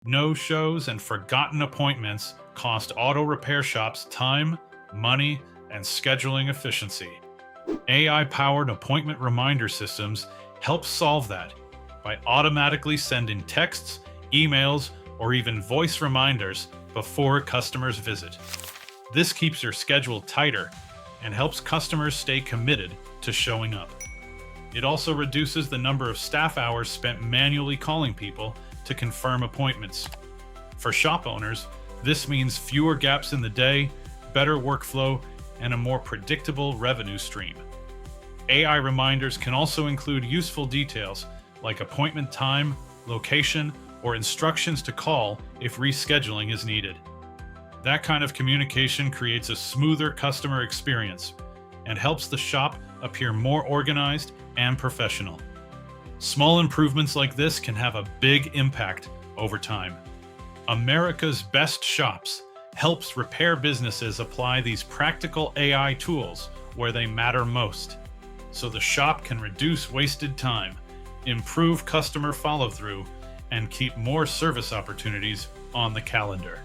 No-shows and forgotten appointments cost auto repair shops time, money, and scheduling efficiency. AI-powered appointment reminder systems help solve that by automatically sending texts, emails, or even voice reminders before customers visit. This keeps your schedule tighter and helps customers stay committed to showing up. It also reduces the number of staff hours spent manually calling people to confirm appointments. For shop owners, this means fewer gaps in the day, better workflow, and a more predictable revenue stream. AI reminders can also include useful details like appointment time, location, or instructions to call if rescheduling is needed. That kind of communication creates a smoother customer experience and helps the shop appear more organized and professional. Small improvements like this can have a big impact over time. America's Best Shops helps repair businesses apply these practical AI tools where they matter most, so the shop can reduce wasted time, improve customer follow-through, and keep more service opportunities on the calendar.